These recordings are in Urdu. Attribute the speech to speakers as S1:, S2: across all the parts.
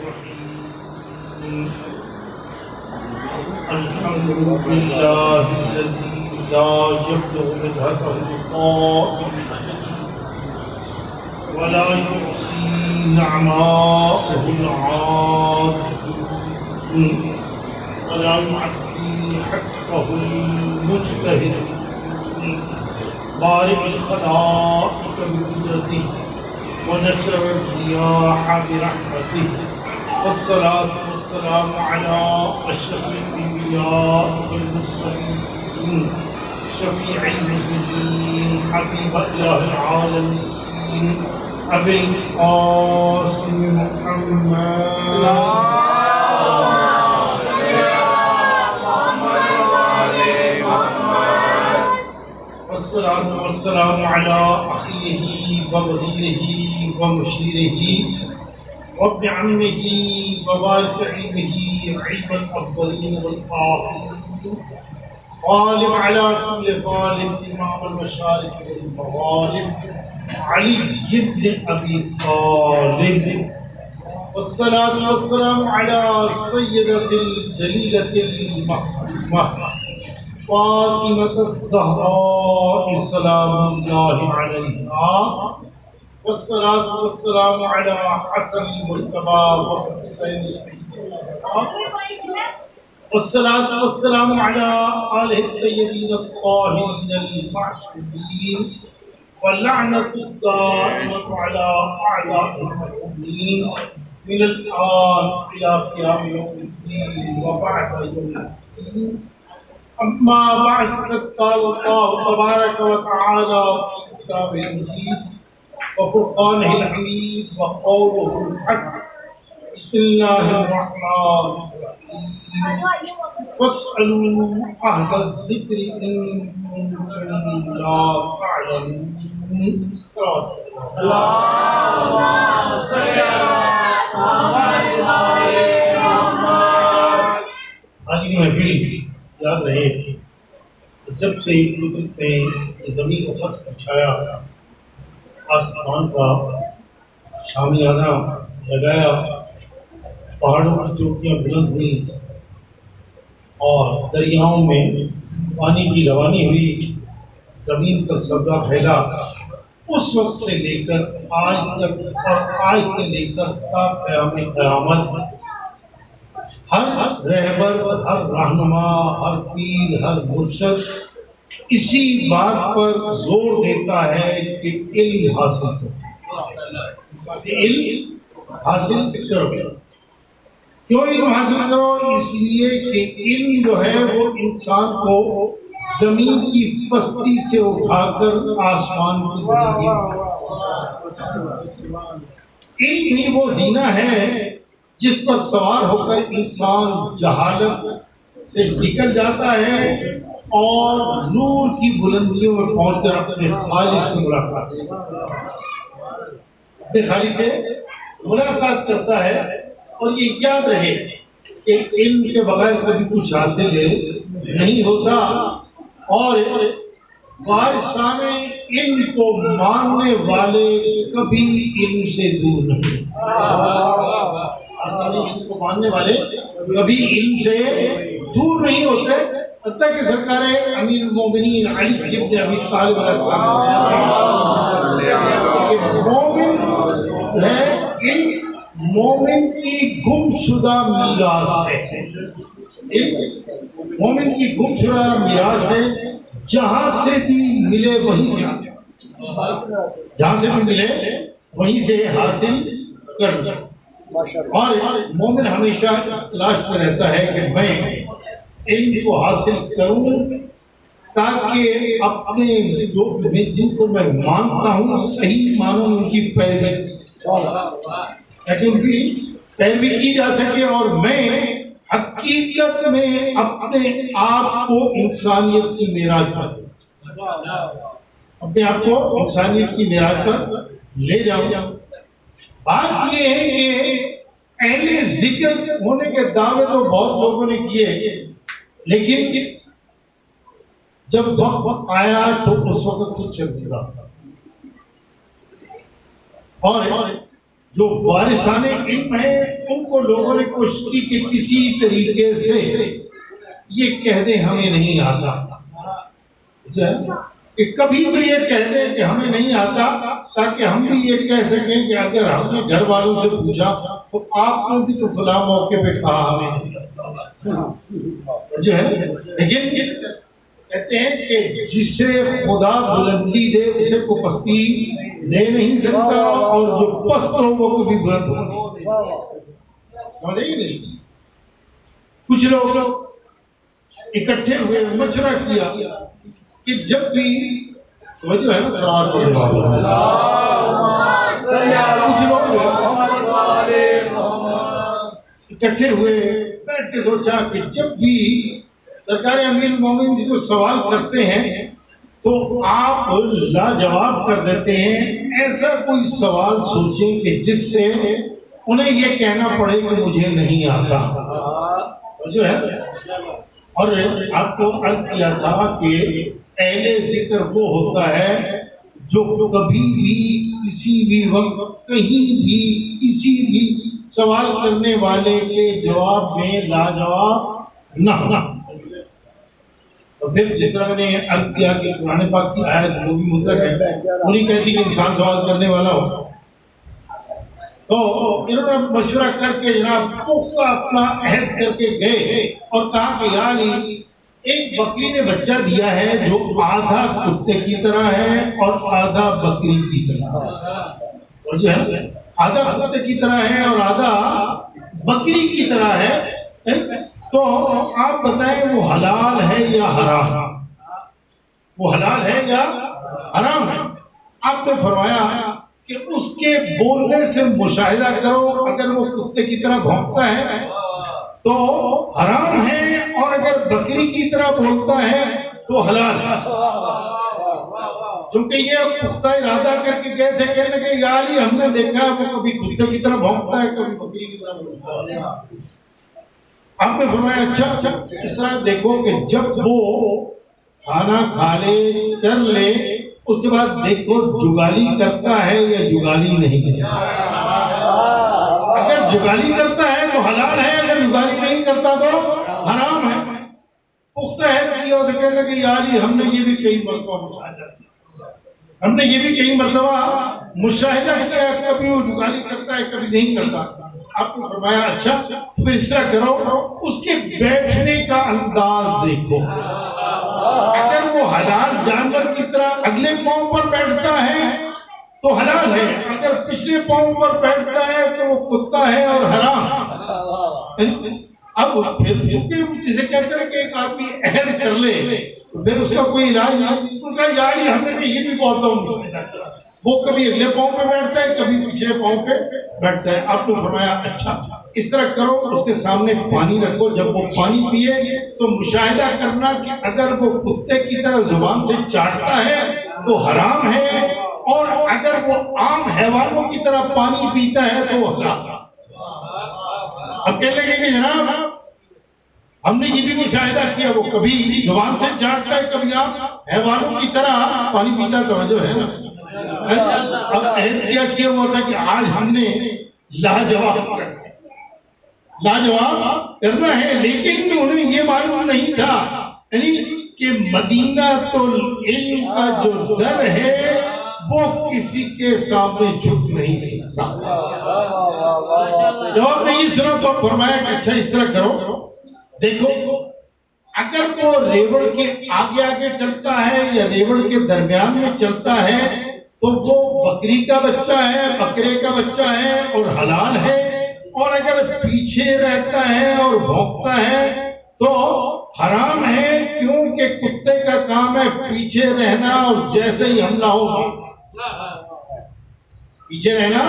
S1: الرحيم الحمد لله الذي لا يبلغ مدحته القائل ولا يحصي نعماءه العاقل ولا يعطي حقه المجتهد بارئ الخلائق بقدرته ونشر الرياح برحمته والصلاة والسلام على أشرف الأنبياء والمرسلين شفيع المذنبين حبيب إله العالمين أبي القاسم محمد والصلاة والسلام على أخيه ووزيره ومشيره وابن عمه ووارث علمه علم الأفضلين والآخرين غالب على كل ظالم إمام المشارق والمغارب علي بن أبي طالب والصلاة والسلام على السيدة الجليلة المحترمة فاطمة الزهراء سلام الله عليها والصلاة والسلام على حسن المجتبى وحسين والصلاة والسلام على آله الطيبين الطاهرين المعصومين واللعنة الدائمة على أعدائهم المؤمنين من الآن إلى قيام يوم الدين وبعد يوم الدين. أما بعد فقد قال الله تبارك وتعالى في كتابه المجيد وفرقانه الحميد وقوله الحق بسم الله الرحمن الرحيم واسألوا أهل الذكر إن كنتم لا تعلمون. اللهم صل على محمد. آج کی محفل یاد رہے جب سے قدرت نے زمین کو خط چھایا آسمان کا شامیانہ لگایا پہاڑوں کی چوٹیاں بلند ہوئی اور دریاؤں میں پانی کی روانی ہوئی زمین پر سبزہ پھیلا اس وقت سے لے کر آج تک اور آج سے لے کر تا قیام قیامت ہر رہبر ہر رہنما ہر پیر ہر مرشد اسی بات پر زور دیتا ہے کہ علم حاصل کرو، علم حاصل کرو. کیوں علم حاصل کرو؟ اس لیے کہ علم جو ہے وہ انسان کو زمین کی پستی سے اٹھا کر آسمان کی بلندی، علم ہی وہ زینہ ہے جس پر سوار ہو کر انسان جہالت سے نکل جاتا ہے اور نور کی بلندیوں میں پہنچ کر اپنے خالق سے ملاقات کرتا ہے. اور یہ یاد رہے کہ علم کے بغیر کبھی کچھ حاصل نہیں ہوتا اور وارثان علم کو ماننے والے کبھی علم سے دور نہیں. علم کو ماننے والے کبھی علم سے دور نہیں ہوتے حتیٰ کہ سرکار امیر المومنین علی بن ابی طالب علیہ السلام مومن ہے، علم مومن کی گم شدہ میراث ہے. مومن کی گم شدہ میراث ہے، جہاں سے بھی ملے وہیں سے جہاں سے بھی ملے وہیں سے حاصل کر. اور مومن ہمیشہ اس تلاش میں رہتا ہے کہ میں علم کو حاصل کروں تاکہ اپنے جو جن کو میں مانتا ہوں صحیح معنوں میں ان کی پیروی کی جا سکے اور میں حقیقت میں اپنے آپ کو انسانیت کی معراج پر لے جاؤں. بات یہ ہے کہ اہل ذکر ہونے کے دعوے تو بہت لوگوں نے کیے لیکن جب وقت آیا تو اس وقت کچھ چل رہا تھا اور جو وارثان علم ہیں ان کو لوگوں نے کوشش کی کہ کسی طریقے سے یہ کہہ دیں ہمیں نہیں آتا، کہ کبھی بھی یہ کہہ دیں کہ ہمیں نہیں آتا، تاکہ ہم بھی یہ کہہ سکیں کہ اگر ہم نے گھر والوں سے پوچھا تو آپ نے بھی تو فلاں موقع پہ کہا ہمیں نہیں آتا جو ہے۔ لیکن کہتے ہیں کہ جسے خدا بلندی دے اسے کو پستی دے نہیں سکتا، اور جو پست ہو وہ کبھی بلند ہو نہیں سکتا، سمجھے ہی نہیں۔ کچھ لوگ اکٹھے ہوئے مشورہ کیا کہ جب بھی جو ہے نا سوال کچھ لوگ اکٹھے ہوئے بیٹھ کے سوچا کہ جب بھی سرکار امیر المومنین جی کو سوال کرتے ہیں تو آپ لاجواب کر دیتے ہیں، ایسا کوئی سوال سوچیں کہ جس سے انہیں یہ کہنا پڑے کہ مجھے نہیں آتا جو ہے۔ اور آپ کو عرض کیا تھا کہ اہل ذکر وہ ہوتا ہے جو کبھی بھی کسی بھی وقت کہیں بھی کسی بھی سوال کرنے والے کے جواب میں لاجواب نہ ہونا۔ اور پھر جس طرح میں نے عرض کیا کہ قرآن پاک کی آیت وہ بھی مطلق ہے، پوری کہتی کہ انسان سوال کرنے والا ہو، تو انہوں نے مشورہ کر کے جناب پختہ اپنا عہد کر کے گئے اور کہا کہ یا علی ایک بکری نے بچہ دیا ہے جو آدھا کتے کی طرح ہے اور آدھا بکری کی طرح ہے، اور جو ہے آدھا کتے کی طرح ہے اور آدھا بکری کی طرح ہے، تو آپ بتائیں وہ حلال ہے یا حرام؟ وہ حلال ہے یا حرام ہے؟ آپ نے فرمایا کہ اس کے بولنے سے مشاہدہ کرو، اگر وہ کتے کی طرح بھونکتا ہے تو حرام ہے، اور اگر بکری کی طرح بولتا ہے تو حلال ہے۔ چونکہ یہ پختہ ارادہ کر کے گئے تھے، کہنے کہ یا علی ہم نے دیکھا ہے وہ کبھی کتے کی طرح بھونکتا ہے کبھی بکری کی طرح بھونکتا ہے۔ آپ نے فرمایا اچھا اس طرح دیکھو کہ جب وہ کھانا کھا لے کر لے اس کے بعد دیکھو جگالی کرتا ہے یا جگالی نہیں کرتا۔ اگر جگالی کرتا ہے تو حلال ہے، اگر جگالی نہیں کرتا تو حرام ہے۔ پختہ عہد کیا اور کہنے کہ یا علی ہم نے یہ بھی کئی مرتبہ مشاہدہ کیا، ہم نے یہ بھی کئی مرتبہ مشاہدہ کیا، کبھی وہ جگالی کرتا ہے کبھی نہیں کرتا۔ آپ کو فرمایا اچھا پھر اس طرح کرو، اس کے بیٹھنے کا انداز دیکھو، اگر وہ حلال جانور کی طرح اگلے پاؤں پر بیٹھتا ہے تو حلال ہے، اگر پچھلے پاؤں پر بیٹھتا ہے تو وہ کتا ہے اور حرام۔ اب پھر جسے کہتے ہیں کہ ایک آدمی عہد کر لے تو پھر اس کا کوئی علاج نہیں، ان کا یاری ہم نے یہ بھی بہت بہت وہ کبھی اگلے پاؤں پہ بیٹھتا ہے کبھی پچھلے پاؤں پہ بیٹھتا ہے۔ آپ نے فرمایا اچھا اس طرح کرو، اس کے سامنے پانی رکھو، جب وہ پانی پیے تو مشاہدہ کرنا کہ اگر وہ کتے کی طرح زبان سے چاٹتا ہے تو حرام ہے، اور اگر وہ عام حیوانوں کی طرح پانی پیتا ہے تو حلال۔ اب کہنے لگے کہ جناب ہم نے یہ بھی مشاہدہ کیا وہ کبھی زبان سے چاٹتا ہے کبھی عام حیوانوں کی طرح پانی پیتا، توجہ ہے نا۔ اب عہد کیا ہوا تھا کہ آج ہم نے لاجواب کرنا ہے، لیکن انہیں یہ معلوم نہیں تھا یعنی کہ مدینہ العلم کا جو در ہے وہ کسی کے سامنے جھک نہیں سکتا۔ جواب نہیں سنا تو فرمایا کہ اچھا اس طرح کرو، دیکھو اگر وہ ریوڑ کے آگے آگے چلتا ہے یا ریوڑ کے درمیان میں چلتا ہے تو وہ بکری کا بچہ ہے، بکرے کا بچہ ہے اور حلال ہے، اور اگر پیچھے رہتا ہے اور بھونکتا ہے تو حرام ہے، کیونکہ کتے کا کام ہے پیچھے رہنا اور جیسے ہی حملہ ہو پیچھے رہنا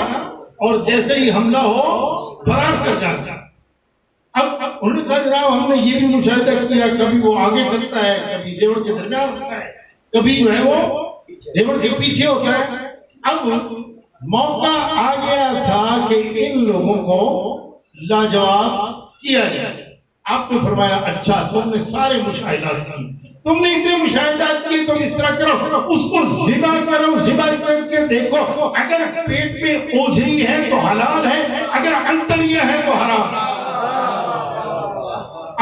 S1: اور جیسے ہی حملہ ہو فرار کر جانا۔ اب انہوں نے کہا جناب ہم نے یہ بھی مشاہدہ کیا، کبھی وہ آگے چلتا ہے کبھی ریوڑ کے درمیان ہوتا ہے کبھی جو ہے وہ ریوڑ کے پیچھے ہوتا ہے۔ اب موقع آ گیا تھا کہ ان لوگوں کو لاجواب کیا جائے۔ آپ نے فرمایا اچھا تم نے سارے مشاہدات کی، تم نے اتنے مشاہدات کیے، تم اس طرح کرو، اس کو ذبح کرو، ذبح کر کے دیکھو، اگر پیٹ میں اوجھری ہے تو حلال ہے، اگر انتڑیاں ہے تو حرام۔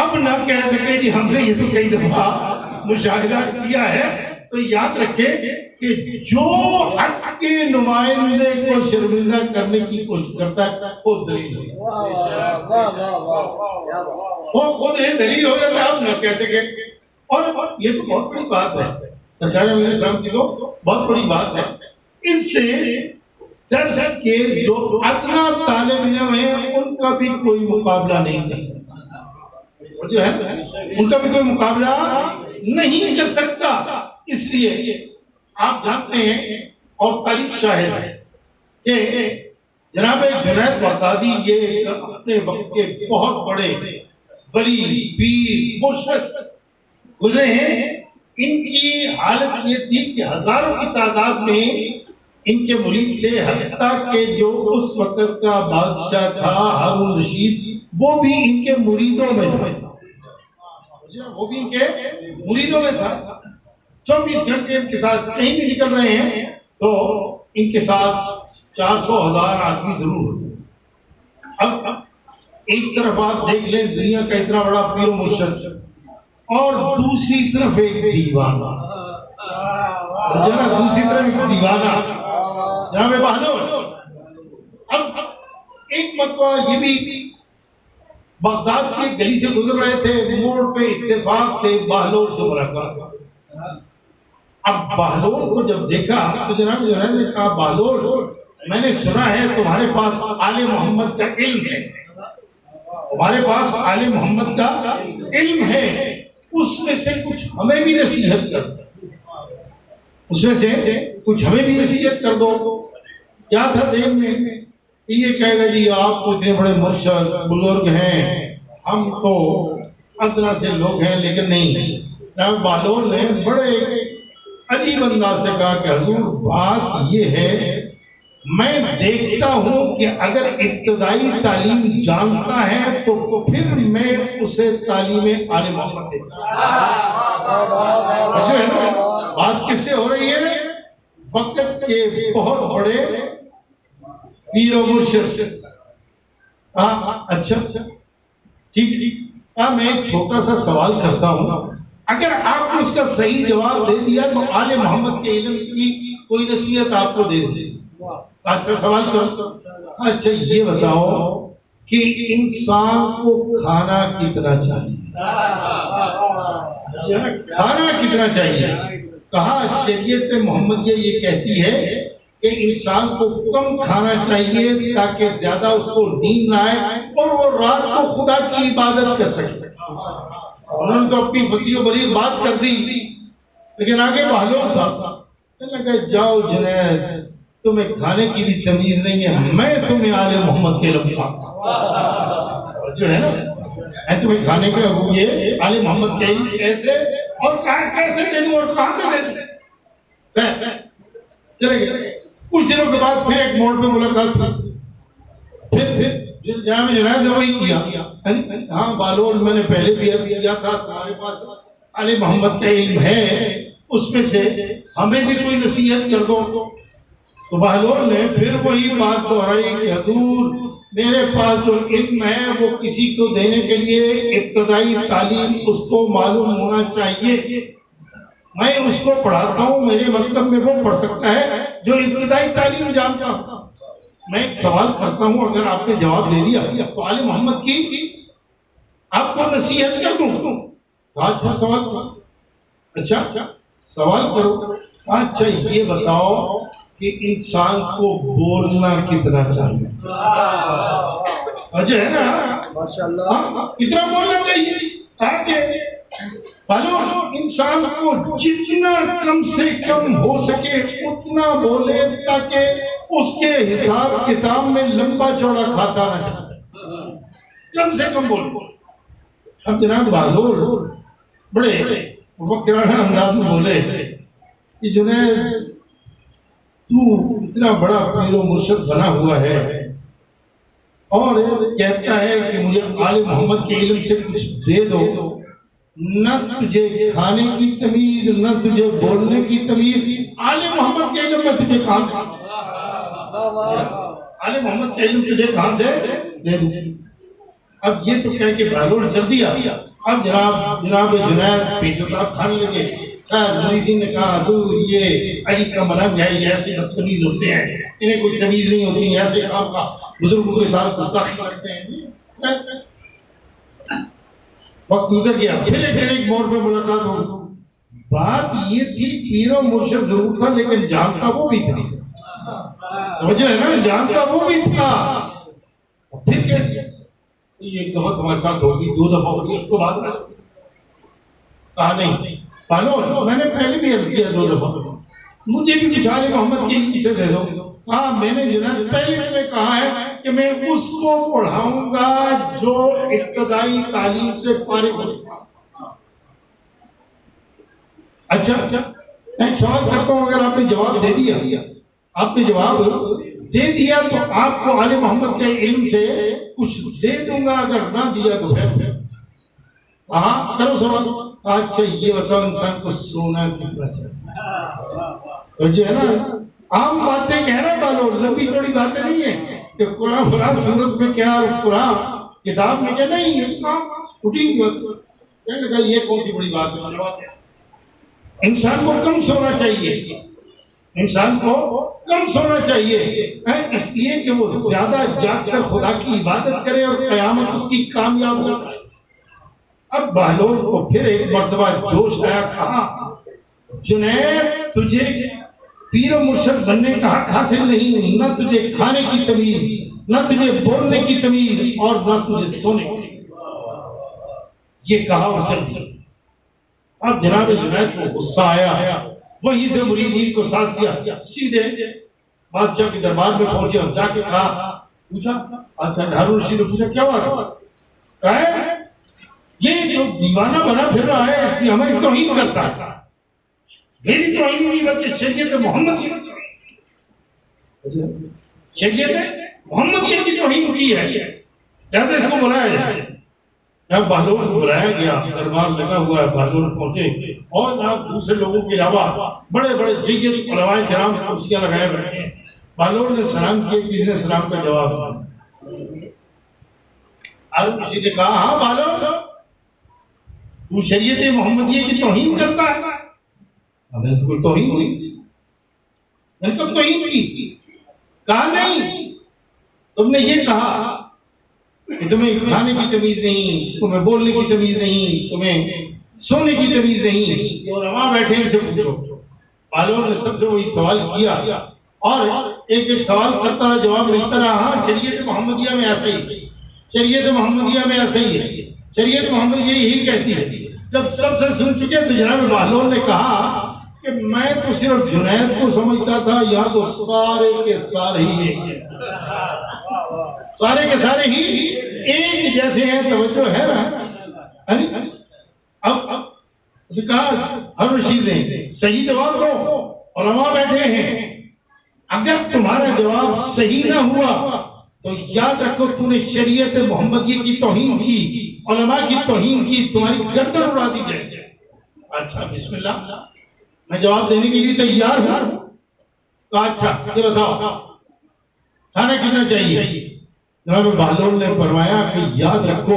S1: اب نہ کہہ سکے جی ہم نے یہ تو کئی دفعہ مشاہدات کیا ہے، تو یاد رکھے کہ جو حق کے نمائندے کو شرمندہ کرنے کی کوشش کرتا ہے وہ دلیل وہ خود یہ دلیل ہو جاتا ہے، اب نہ کہہ سکے۔ اور یہ تو بہت بڑی بات ہے، سرکار علیہ السلام کی تو بہت بڑی بات ہے۔ اس سے درس کے جو ادنا طالب علم ہیں ان کا بھی کوئی مقابلہ نہیں کر سکتا، جو ہے ان کا بھی کوئی مقابلہ نہیں کر سکتا۔ اس لیے آپ جانتے ہیں اور تاریخ شاہد ہے کہ جناب جنید بغدادی یہ اپنے وقت کے بہت بڑے ولی پیر مرشد گزرے ہیں۔ ان کی حالت یہ تھی کہ ہزاروں کی تعداد میں ان کے مرید تھے، حتیٰ کہ جو اس وقت کا بادشاہ تھا ہارون رشید وہ بھی ان کے مریدوں میں تھا، وہ بھی ان کے مریدوں میں تھا۔ 24 گھنٹے ان کے ساتھ کہیں بھی نکل رہے ہیں تو ان کے ساتھ 400,000 آدمی ضرور ہوتے۔ اب ایک طرف آپ دیکھ لیں دنیا کا اتنا بڑا پیر و مرشد، اور دوسری طرف ایک دیوانہ، دوسری طرف ایک دیوانہ جناب بہلول۔ اب ایک مرتبہ یہ بھی بغداد کی گلی سے گزر رہے تھے، موڑ پہ اتفاق سے بہلول سے ملاقات۔ اب بہلول کو جب دیکھا تو جناب نے کہا بہلول میں نے سنا ہے تمہارے پاس آل محمد کا علم ہے، تمہارے پاس آل محمد کا علم ہے، اس میں سے کچھ ہمیں بھی نصیحت کر دو، اس میں سے کچھ ہمیں بھی نصیحت کر دو۔ کیا تھا ذہن میں؟ یہ کہے گا جی آپ تو اتنے بڑے مرشد بزرگ ہیں، ہم تو ادنا سے لوگ ہیں، لیکن نہیں۔ جناب بہلول نے بڑے عجیب انداز سے کہا کہ حضور بات یہ ہے میں دیکھتا ہوں کہ اگر ابتدائی تعلیم جانتا ہے تو پھر میں اسے تعلیم آل محمد دیتا ہوں۔ بات کس سے ہو رہی ہے؟ وقت کے بہت بڑے پیر و مرشد۔ اچھا ٹھیک، میں ایک چھوٹا سا سوال کرتا ہوں، اگر آپ نے اس کا صحیح جواب دے دیا تو آل محمد کے علم کی کوئی نصیحت آپ کو دے دے۔ اچھا سوال کرو، اچھا یہ بتاؤ کہ انسان کو کھانا کتنا چاہیے؟ کھانا کتنا چاہیے؟ کہا شریعت محمدیہ یہ کہتی ہے کہ انسان کو کم کھانا چاہیے تاکہ زیادہ اس کو نیند نہ آئے اور وہ رات کو خدا کی عبادت کر سکے۔ انہوں نے تو اپنی فصیح و بلیغ بات کر دی، لیکن آگے بہلول تھا، کہ جاؤ جنید تمہیں کھانے کی بھی تمیز نہیں ہے، میں تمہیں آل محمد کے علم جو ہے نا میں تمہیں کھانے کا یہ آل محمد کے علم کیسے اور کیسے دے دوں اور کہاں سے دے دوں۔ چلے گئے کچھ دنوں کے بعد پھر ایک موڑ پہ ملاقات ہوئی، پھر جامع جنید نے وہی کیا، ہاں بہلول میں نے پہلے بھی عرض کیا تھا تمہارے پاس آل محمد کا علم ہے، اس میں سے ہمیں بھی کوئی نصیحت کر دو۔ تو بہلول نے پھر وہی بات دہرائی کہ حضور میرے پاس جو علم ہے وہ کسی کو دینے کے لیے ابتدائی تعلیم اس کو معلوم ہونا چاہیے، میں اس کو پڑھاتا ہوں، میرے مکتب میں وہ پڑھ سکتا ہے جو ابتدائی تعلیم جانتا ہوں۔ میں ایک سوال کرتا ہوں، اگر آپ نے جواب دے دیا تو آل محمد کی آپ کو نصیحت کر دوں۔ اچھا سوال کرو، اچھا سوال کرو، اچھا یہ بتاؤ کہ انسان کو بولنا کتنا چاہیے؟ اجے ہے نا ماشاءاللہ کتنا بولنا چاہیے تاکہ انسان کو جتنا کم سے کم ہو سکے اتنا بولے تاکہ اس کے حساب کتاب میں لمبا چوڑا کھاتا نہ جائے، کم سے کم بولے۔ اب جناب بہلول بڑے مفکرانہ انداز میں بولے کہ جنید تو اتنا بڑا پیر و مرشد بنا ہوا ہے اور کہتا ہے کہ مجھے آل محمد کے علم سے کچھ دے دو، نہ تجھے کھانے کی تمیز، نہ تجھے بولنے کی تمیز، آل محمد کے علم میں تجھے کہاں سے، آل محمد کے علم تجھے کہاں سے دے دوں؟ اب یہ تو کہہ کے بہلول چل دیا. اب جناب جنید پیچھے طرف کھانے لگے. مریدین نے کہا حضور یہ علی کا منہج ہے، یہ ایسے بدتمیز ہوتے ہیں، انہیں کوئی تمیز نہیں ہوتی، ایسے کام کا بزرگوں کے ساتھ گستاخی کرتے ہیں. وقت گزر گیا، پھر ایک موڑ پہ ملاقات ہو. بات یہ تھی پیر و مرشد ضرور تھا لیکن جانتا وہ بھی تھا، مجھے ہے نا، جانتا وہ بھی تھا. پھر کہہ دیا یہ ایک دفعہ تمہارے ساتھ ہوگی، 2 دفعہ ہوگی، اس کو بعد کہا نہیں پالو، میں نے پہلے بھی عرض کیا 2 دفعہ، مجھے بھی کچھ آل محمد کی پیچھے دے دو. ہاں میں نے جناب پہلے میں کہا ہے کہ میں اس کو پڑھاؤں گا جو ابتدائی تعلیم سے فارغ ہو. اچھا ایک سوال کرتا ہوں، اگر آپ نے جواب دے دیا، آپ نے جواب دے دیا تو آپ کو آل محمد کے علم سے کچھ دے دوں گا، اگر نہ دیا تو پھر ہاں کرو سوال. اچھا یہ بتاؤ انسان کو سونا کتنا چاہیے؟ جو ہے نا عام باتیں کہنا بالو، لمبی چوڑی باتیں نہیں ہے کہ قرآن فلاں سورت میں کیا اور قرآن کتاب میں کیا، نہیں ہے. یہ کون سی بڑی بات ہے؟ انسان کو کم سونا چاہیے، انسان کو کم سونا چاہیے، اس لیے کہ وہ زیادہ جاگ کر خدا کی عبادت کرے اور قیامت اس کی کامیاب ہو. اب بہلول کو پھر ایک مرتبہ جوش آیا، کہا جنید تجھے پیر و مرشد بننے کا حق حاصل نہیں، نہ تجھے کھانے کی تمیز، نہ تجھے بولنے کی تمیز، اور نہ تجھے سونے کی. یہ کہا اور چل دیا. اب جناب جنید کو غصہ آیا، وہیں سے مریدین کو ساتھ دیا، سیدھے بادشاہ کے دربار میں پہنچے اور جا کے کہا، پوچھا اچھا ہارون رشید نے پوچھا کیا ہوا؟ کہا یہ جو دیوانہ بنا پھر رہا ہے اس کی ہماری توہین کرتا ہے. میری توہین نہیں بلکہ شریعت محمدیہ کی توہین کی ہے، جیسے اس کو بلایا جائے. جب بہلول کو بلایا گیا، دربار لگا ہوا ہے، بہلول پہنچے اور جناب دوسرے لوگوں کے علاوہ بڑے بڑے جید علماء کرام کرسیاں لگائے بیٹھے ہیں. بہلول نے سلام کیا، کسی نے سلام کا جواب دیا. ہارون رشید نے کہا ہاں بہلول تو شریعت محمدیہ کی توہین کرتا ہے؟ بالکل توہین ہوئی، بالکل توہین کی. کہا نہیں، تم نے یہ کہا کہ تمہیں کھانے کی تمیز نہیں، تمہیں بولنے کی تمیز نہیں، تمہیں سونے کی تمیز نہیں. جو علماء بیٹھے ہیں ان سے پوچھو. بہلول نے سب سے وہی سوال کیا اور ایک ایک سوال کرتا رہا، جواب ملتا رہا. ہاں شریعت محمدیہ میں ایسا ہی، شریعت محمدیہ میں ایسا ہی ہے، شریعت محمدیہ یہی کہتی ہے. جب سب سے سن چکے تو جناب بہلول نے کہا کہ میں تو صرف جنید کو سمجھتا تھا، یہاں تو سارے کے سارے ہی سارے کے سارے ہی ایک جیسے ہیں. توجہ ہے نا؟ اب اسے کہا ہارون رشید نے صحیح جواب دو، علماء بیٹھے ہیں، اگر تمہارا جواب صحیح نہ ہوا تو یاد رکھو تم نے شریعت محمدیہ کی توہین کی، علماء کی توہین کی، تمہاری گردن اڑا دی جائے گی. اچھا بسم اللہ، میں جواب دینے کے لیے تیار ہوں. کہا اچھا یہ بتاؤ کھانا کتنا چاہیے؟ جناب بہلول نے فرمایا کہ یاد رکھو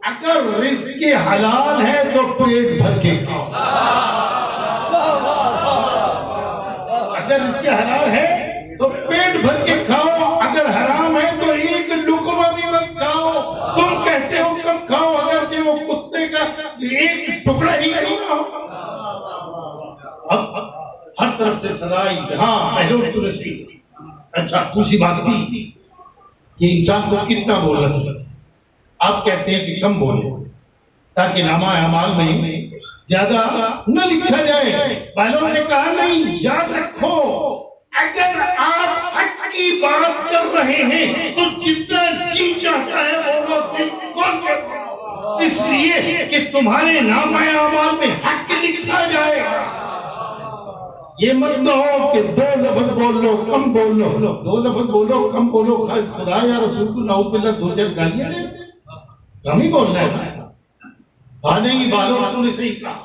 S1: اگر رزق حلال ہے تو پیٹ بھر کے کھاؤ، اگر رزق حلال ہے تو پیٹ بھر کے کھاؤ، اگر حرام ہے تو ایک لقمہ بھی مت کھاؤ. تم کہتے ہو کم کھاؤ، اگر وہ کتے کا ایک ٹکڑا ہی نہیں ہو. اب ہر طرف سے صدائی، ہاں بہلول تو صحیح. اچھا دوسری بات بھی کہ انسان کو کتنا بولنا چاہیے. آپ کہتے ہیں کہ کم بولے تاکہ نامہ اعمال میں زیادہ نہ لکھا جائے. بہلول نے کہا نہیں، یاد رکھو اگر آپ حق کی بات کر رہے ہیں تو جتنا جی چاہتا ہے بولو، دل کون کہتا ہے، اس لیے کہ تمہارے نامہ اعمال میں حق لکھا جائے. یہ مت نہ ہو کہ 2 لفظ بول لو کم بول لو، 2 لفظ بولو کم بولو، خدا یا رسول کو نعوذ باللہ 2-4 گالیاں دے، کم ہی بولنا ہے. بھانے کی بالو تو نے صحیح کہا.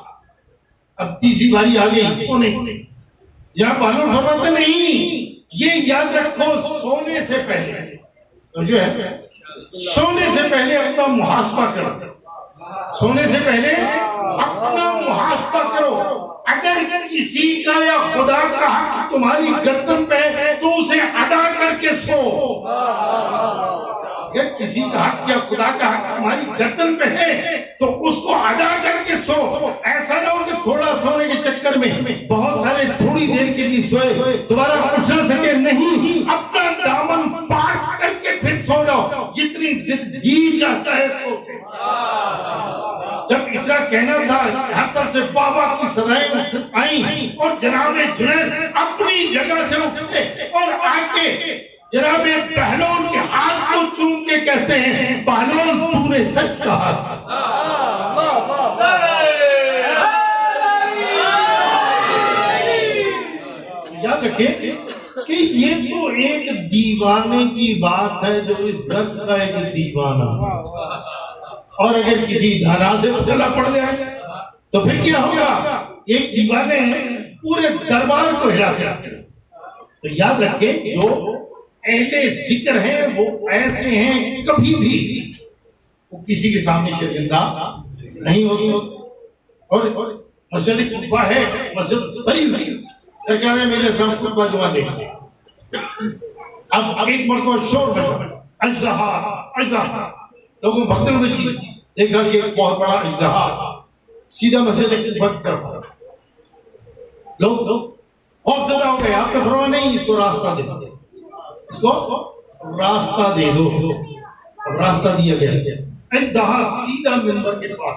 S1: اب تیسری باری آ گئی سونے کی. یہاں بالو فرماتے نہیں، یہ یاد رکھو سونے سے پہلے جو ہے سونے سے پہلے اپنا محاسبہ کرو. سونے سے پہلے اپنا محاسبہ کرو. اگر کسی کا یا خدا کا حق تمہاری گردن پہ ہے تو اسے ادا کر کے سو. اگر کسی کا حق یا خدا کا حق تمہاری گردن پہ ہے تو اس کو ادا کر کے سو. ایسا نہ ہو کہ تھوڑا سونے کے چکر میں بہت سارے تھوڑی دیر کے لیے سوئے دوبارہ اٹھ نہ سکے. نہیں، اپنا دامن پاک کر کے پھر سو جاؤ. جتنی جی چاہتا ہے سو. جب اتنا کہنا تھا ہر طرف سے بابا کی سزائیں آئیں اور جناب جنید اپنی جگہ سے اٹھتے اور آ کے جناب بہلول کے ہاتھ کو چوم کے کہتے ہیں بہلول تو نے سچ کہا تھا. یاد رکھیں کہ یہ تو ایک دیوانے کی بات ہے جو اس درس کا ایک دیوانہ. اور اگر کسی دھارا سے چلا پڑ جائے تو پھر کیا ہوگا؟ ایک دیوانے پورے دربار کو ہلا کے رکھتے. تو یاد رکھیں جو اہل ذکر ہیں وہ ایسے ہیں کبھی بھی وہ کسی کے سامنے شرمندہ نہیں ہوتے. اور مسجد کوفہ ہے، مسجد بڑی ہوئی سرکار نے میرے سامنے خطبہ جمعہ دیکھا. اب ایک مرتبہ شور بجا اجزہا اجزہا، لوگوں بھگدڑ مچی. دیکھا کہ ایک بہت بڑا اجزہا سیدھا مسجد کوفہ کی طرف. لوگ بہت زیادہ ہو گئے. آپ نے فرمایا نہیں، اس کو راستہ دے دو، اس کو راستہ دے دو. اب راستہ دیا گیا. اجزہا سیدھا منبر کے پاس،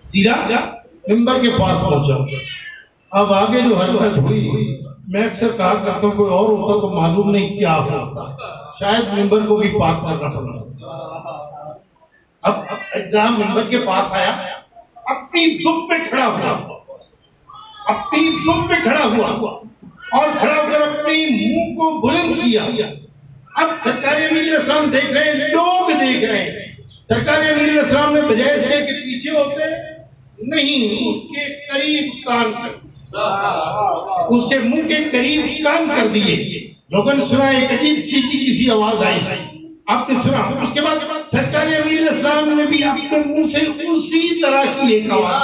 S1: سیدھا منبر کے پاس پہنچا. اب آگے جو حرکت ہوئی، میں اکثر کہا کرتا ہوں کوئی اور ہوتا تو معلوم نہیں کیا ہوتا، شاید منبر کو بھی پاک کرنا پڑا. اب اجزام منبر کے پاس آیا، اپنی دم پہ کھڑا ہوا، اپنی دم پہ کھڑا ہوا اور کھڑا ہو کر اپنی منہ کو بلند کیا. اب سرکار امیر علیہ السلام دیکھ رہے ہیں، لوگ دیکھ رہے ہیں. سرکار امیر علیہ السلام نے بجائے اس کے پیچھے ہوتے نہیں، اس کے قریب کان کر، اس کے منہ کے قریب کان کر دیے. لوگوں نے سنا ایک عجیب سیٹی کسی آواز آئی، آپ نے سنا. اس کے بعد سرکار امیر علیہ السلام نے بھی اپنے منہ سے اسی طرح کی ایک آواز،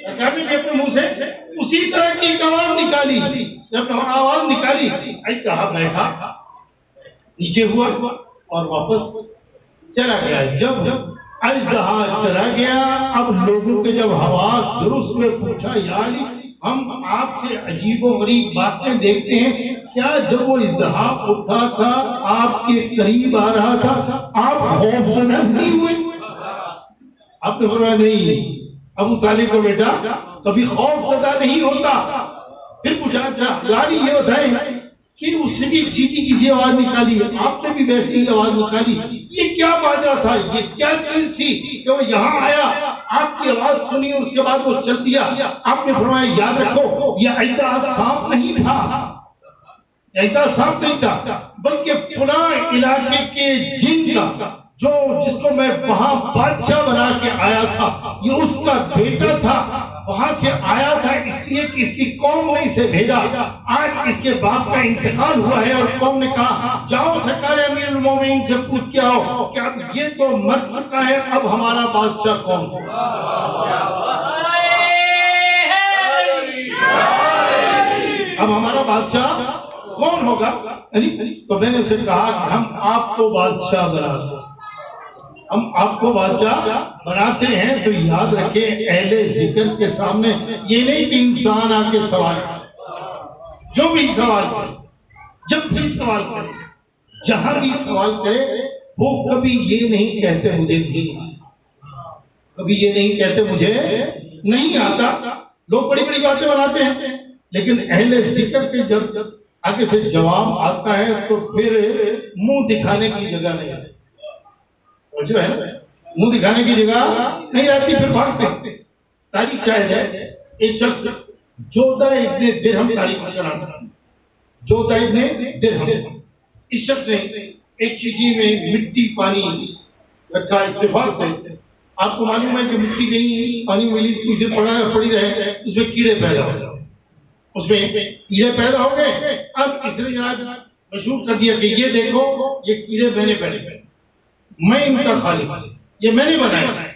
S1: سرکار نے بھی اپنے منہ سے اسی طرح کی ایک آواز نکالی. جب آواز نکالی کہا بیٹھا، نیچے ہوا اور واپس چلا گیا. جب اجزہا چلا گیا، اب لوگوں کے جب حواس درست میں پوچھا یا علی ہم آپ سے عجیب و غریب باتیں دیکھتے ہیں، کیا جب وہ اجزہا اٹھا تھا آپ کے قریب آ رہا تھا آپ خوفزدہ نہیں ہوئے؟ آپ نے فرمایا نہیں. ابو طالب کو بیٹا کبھی خوفزدہ نہیں ہوتا. پھر پوچھا اچھا یاری یہ بتائیں کہ اس نے بھی سیٹی کسی آواز نکالی ہے، آپ نے بھی ویسی ہی آواز نکالی، یہ کیا ماجرا تھا، یہ کیا چیز تھی کہ وہ یہاں آیا، آپ کی آواز سنی اور اس کے بعد وہ چل دیا؟ آپ نے فرمایا یاد رکھو یہ اجزہا صاف نہیں تھا، اجزہا صاف نہیں تھا، بلکہ فلاں علاقے کے جن کا جو جس کو میں وہاں بادشاہ بنا کے آیا تھا، یہ اس کا بیٹا تھا، وہاں سے آیا تھا اس لیے کہ اس کی قوم نے اسے بھیجا. آج اس کے باپ کا انتقال ہوا ہے اور قوم نے کہا جاؤ سرکار امیر المومنین سے پوچھ کے آؤ کہ اب یہ تو مر چکا ہے، اب ہمارا بادشاہ کون ہوگا؟ اب ہمارا بادشاہ کون ہوگا؟ تو میں نے اسے کہا کہ ہم آپ کو بادشاہ بناتے ہیں، ہم آپ کو بادشاہ بناتے ہیں. تو یاد رکھیں اہل ذکر کے سامنے یہ نہیں کہ انسان آ کے سوال کرے، جو بھی سوال کرے، جب بھی سوال کرے، جہاں بھی سوال کرے، وہ کبھی یہ نہیں کہتے مجھے نہیں آتا، کبھی یہ نہیں کہتے مجھے نہیں آتا. لوگ بڑی بڑی باتیں بناتے ہیں، لیکن اہل ذکر کے جب آگے سے جواب آتا ہے تو پھر منہ دکھانے کی جگہ نہیں آتی، جو ہے منہ دکھانے کی جگہ نہیں رہتی، پھر بھاگتے. تاریخ شاید ہے ایک شخص جودہ ابن درہم تاریخ میں جوتا ابن درہم اس شخص نے ایک شیشی میں مٹی پانی رکھا اتفاق سے. آپ کو معلوم ہے کہ مٹی کہیں پانی ملی ادھر پڑی رہے اس میں کیڑے پیدا ہو گئے. اس میں کیڑے پیدا ہو گئے. اب اس نے جناب مشہور کر دیا کہ یہ دیکھو یہ کیڑے میں نے پیدا کیے، میں ان کا خالق، یہ میں نے بنایا.